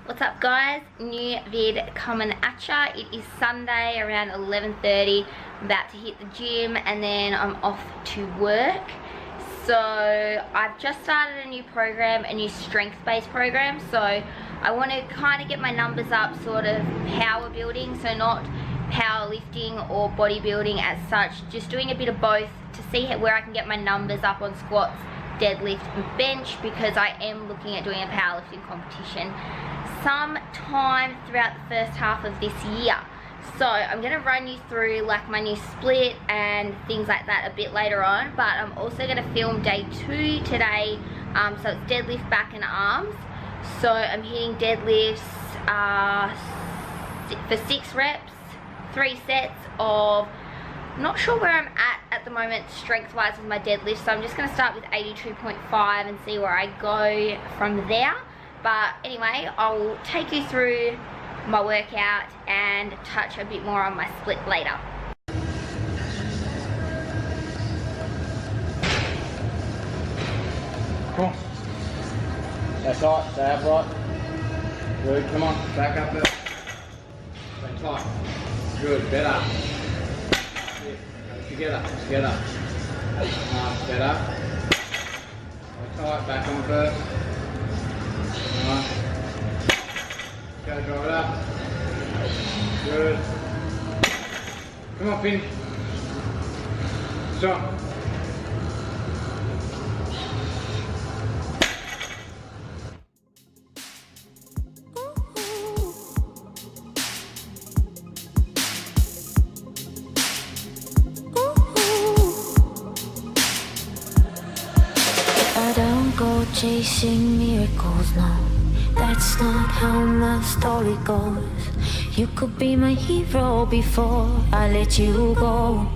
What's up guys, new vid coming at ya. It is Sunday around 11:30. I'm about to hit the gym and then I'm off to work. So I've just started a new program, a new strength-based program. So I want to kind of get my numbers up, sort of power building, so not powerlifting or bodybuilding as such, just doing a bit of both to see where I can get my numbers up on squats, deadlift and bench, because I am looking at doing a powerlifting competition sometime throughout the first half of this year. So I'm going to run you through like my new split and things like that a bit later on, but I'm also going to film day 2 today. So it's deadlift, back and arms. So I'm hitting deadlifts for 6 reps, 3 sets of, not sure where I'm at the moment strength wise with my deadlift, so I'm just going to start with 82.5 and see where I go from there. But anyway, I'll take you through my workout and touch a bit more on my split later. Cool. Stay tight, stay upright. Good, come on, back up there. Stay tight. Good, better. Together, together. Nice, better. Stay tight, back on first. Nice. Go, drive it up. Good. Come on, Finn. Stop. I don't go chasing miracles, no. That's not how my story goes. You could be my hero before I let you go.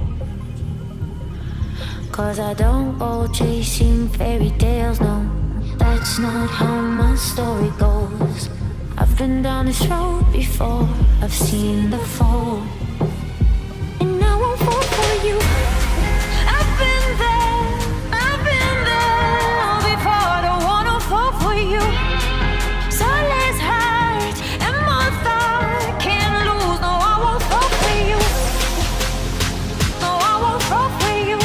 Cause I don't go chasing fairy tales, no. That's not how my story goes. I've been down this road before, I've seen the fall, and I won't fall for you. I've been there, I've been there before. I don't wanna fall for you. So less hurt and more thought, can't lose. No, I won't fall for you. No, I won't fall for you.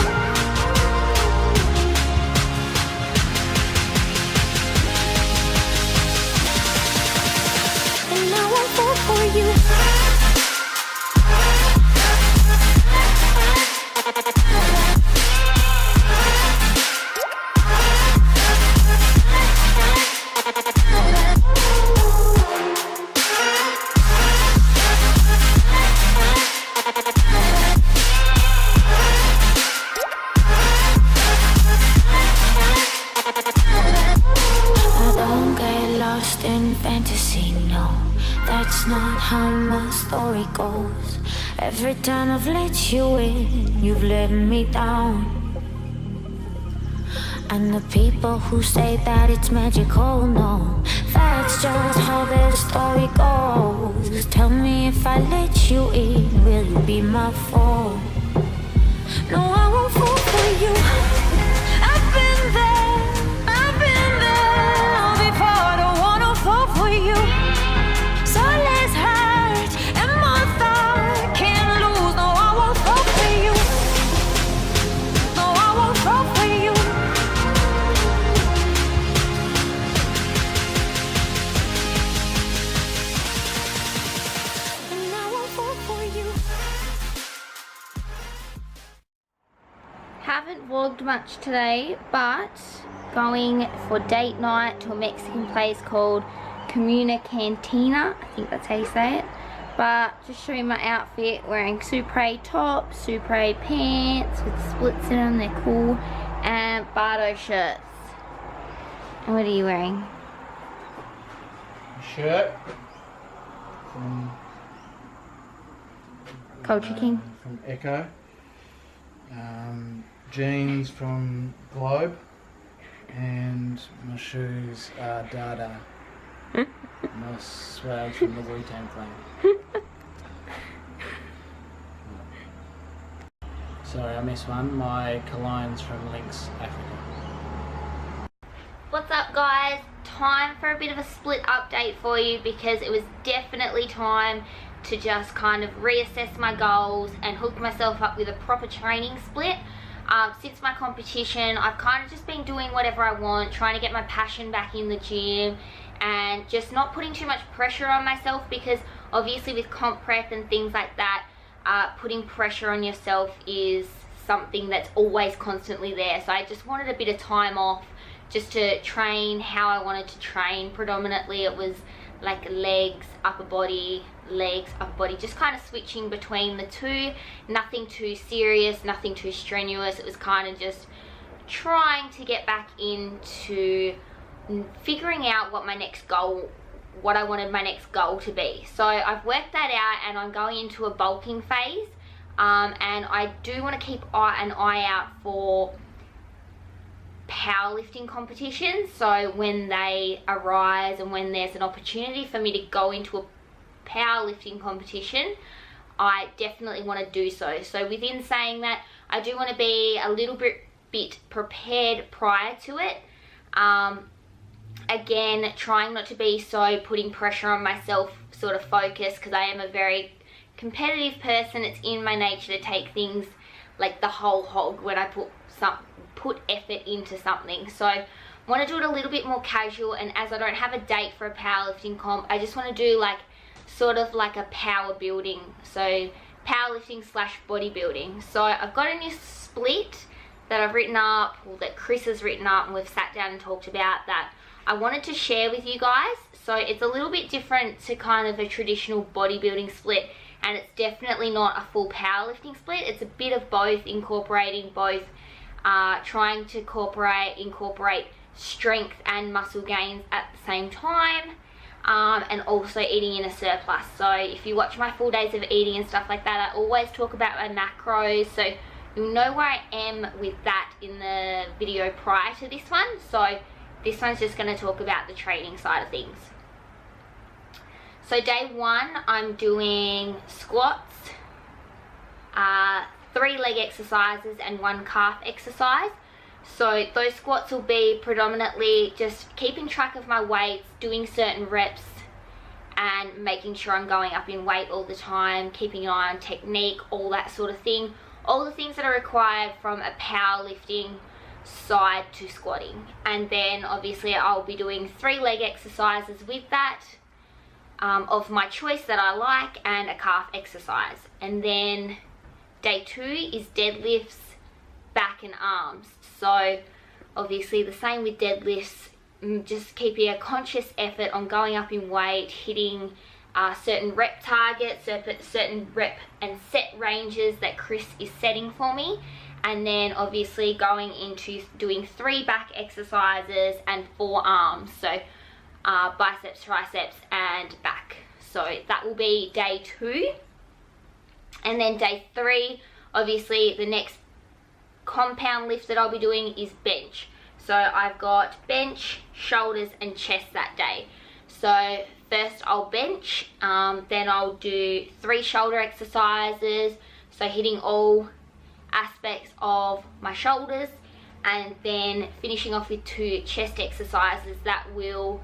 And I won't fall for you. In fantasy, no, that's not how my story goes. Every time I've let you in, you've let me down. And the people who say that it's magical, no, that's just how their story goes. Tell me, if I let you in, will you be my foe? No, I won't fall for you. I've been there, I've been there before. I don't wanna fall for you. So less hurt and more thought, can't lose. No, I won't fall for you. No, I won't fall for you. And I won't fall for you. Haven't vlogged much today, but going for date night to a Mexican place called Comuna Cantina. I think that's how you say it. But just show you my outfit, wearing Supre top, Supre pants with splits in them, they're cool, and Bardo shirts. And what are you wearing? Shirt from Culture King. From Echo. Jeans from Globe, and my shoes are Dada. My swag from the Wu-Tang Clan. Sorry, I missed one. My cologne's from Lynx, Africa. What's up guys? time for a bit of a split update for you, because it was definitely time to just kind of reassess my goals and hook myself up with a proper training split. Since my competition, I've kind of just been doing whatever I want, trying to get my passion back in the gym and just not putting too much pressure on myself, because obviously with comp prep and things like that, putting pressure on yourself is something that's always constantly there. So I just wanted a bit of time off just to train how I wanted to train. Predominantly it was like legs, upper body, legs, upper body, just kind of switching between the two. Nothing too serious, nothing too strenuous. It was kind of just trying to get back into figuring out what my next goal, what I wanted my next goal to be. So I've worked that out and I'm going into a bulking phase, and I do want to keep an eye out for powerlifting competitions. So when they arise and when there's an opportunity for me to go into a powerlifting competition, I definitely want to do so. So within saying that, I do want to be a little bit prepared prior to it. Again, trying not to be so putting pressure on myself sort of focus, because I am a very competitive person. It's in my nature to take things like the whole hog when I put effort into something. So I want to do it a little bit more casual, and as I don't have a date for a powerlifting comp, I just want to do like sort of like a power building, so powerlifting / bodybuilding. So I've got a new split that I've written up, or that Chris has written up, and we've sat down and talked about, that I wanted to share with you guys. So it's a little bit different to kind of a traditional bodybuilding split, and it's definitely not a full powerlifting split. It's a bit of both, incorporating both, trying to incorporate strength and muscle gains at the same time, and also eating in a surplus. So if you watch my full days of eating and stuff like that, I always talk about my macros, so you'll know where I am with that in the video prior to this one. So this one's just going to talk about the training side of things. So day one, I'm doing squats, 3 leg exercises and 1 calf exercise. So those squats will be predominantly just keeping track of my weights, doing certain reps and making sure I'm going up in weight all the time, keeping an eye on technique, all that sort of thing. All the things that are required from a powerlifting side to squatting. And then obviously I'll be doing 3 leg exercises with that, of my choice that I like, and a calf exercise. And then day 2 is deadlifts, back and arms. So obviously the same with deadlifts, just keeping a conscious effort on going up in weight, hitting certain rep targets, certain rep and set ranges that Chris is setting for me. And then obviously going into doing 3 back exercises and 4 arms, so biceps, triceps and back. So that will be day 2. And then day 3, obviously the next compound lift that I'll be doing is bench. So I've got bench, shoulders and chest that day. So first I'll bench, then I'll do 3 shoulder exercises, so hitting all aspects of my shoulders, and then finishing off with 2 chest exercises that will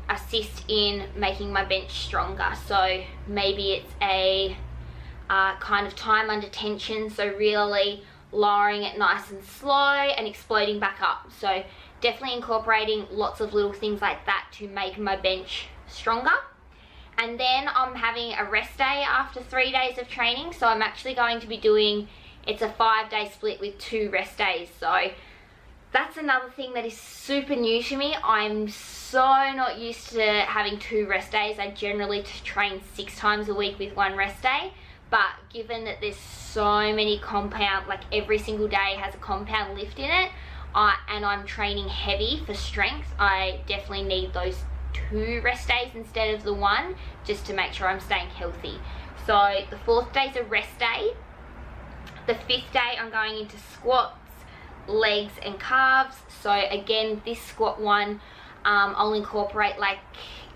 assist in making my bench stronger. So maybe it's a kind of time under tension, so really lowering it nice and slow and exploding back up. So definitely incorporating lots of little things like that to make my bench stronger. And then I'm having a rest day after 3 days of training, so I'm actually going to be doing, it's a 5-day split with 2 rest days. So that's another thing that is super new to me. I'm so not used to having 2 rest days. I generally train 6 times a week with 1 rest day. But given that there's so many compound, like every single day has a compound lift in it, and I'm training heavy for strength, I definitely need those 2 rest days instead of the 1, just to make sure I'm staying healthy. So the 4th day is a rest day. The 5th day I'm going into squats, legs and calves. So again, this squat one, I'll incorporate, like,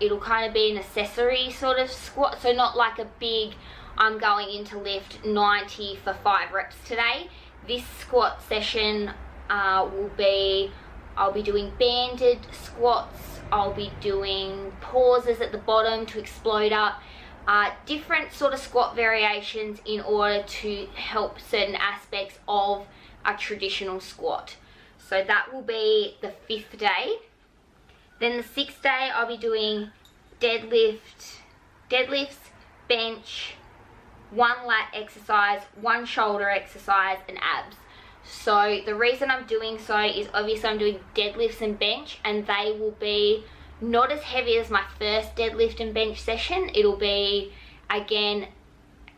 it'll kind of be an accessory sort of squat, so not like a big, I'm going in to lift 90 for 5 reps today. This squat session will be I'll be doing banded squats, I'll be doing pauses at the bottom to explode up, different sort of squat variations in order to help certain aspects of a traditional squat. So that will be the 5th day. Then the 6th day I'll be doing deadlifts, bench, 1 lat exercise, 1 shoulder exercise, and abs. So the reason I'm doing so is obviously I'm doing deadlifts and bench, and they will be not as heavy as my first deadlift and bench session. It'll be, again,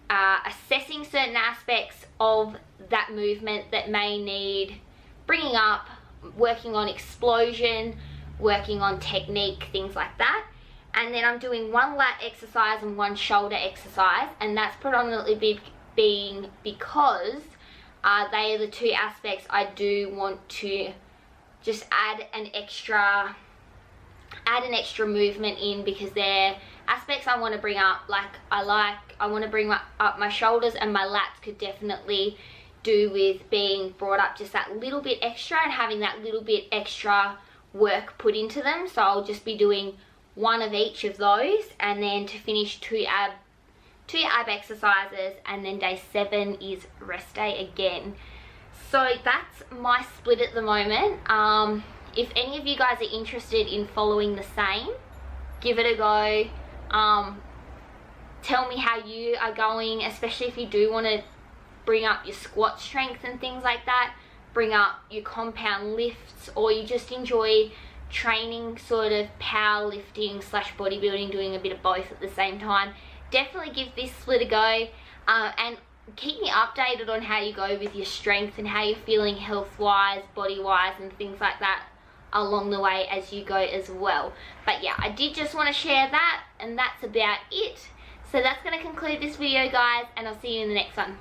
assessing certain aspects of that movement that may need bringing up, working on explosion, working on technique, things like that. And then I'm doing 1 lat exercise and 1 shoulder exercise, and that's predominantly being because they are the 2 aspects I do want to just add an extra movement in, because they're aspects I want to bring up. Like I want to bring up my shoulders, and my lats could definitely do with being brought up just that little bit extra and having that little bit extra work put into them. So I'll just be doing 1 of each of those, and then to finish 2 ab exercises, and then day 7 is rest day again. So that's my split at the moment. If any of you guys are interested in following the same, give it a go. Tell me how you are going, especially if you do want to bring up your squat strength and things like that, bring up your compound lifts, or you just enjoy training sort of powerlifting / bodybuilding, doing a bit of both at the same time. Definitely give this split a go, and keep me updated on how you go with your strength and how you're feeling health wise, body wise, and things like that along the way as you go as well. But yeah, I did just want to share that, and that's about it. So that's going to conclude this video, guys, and I'll see you in the next one.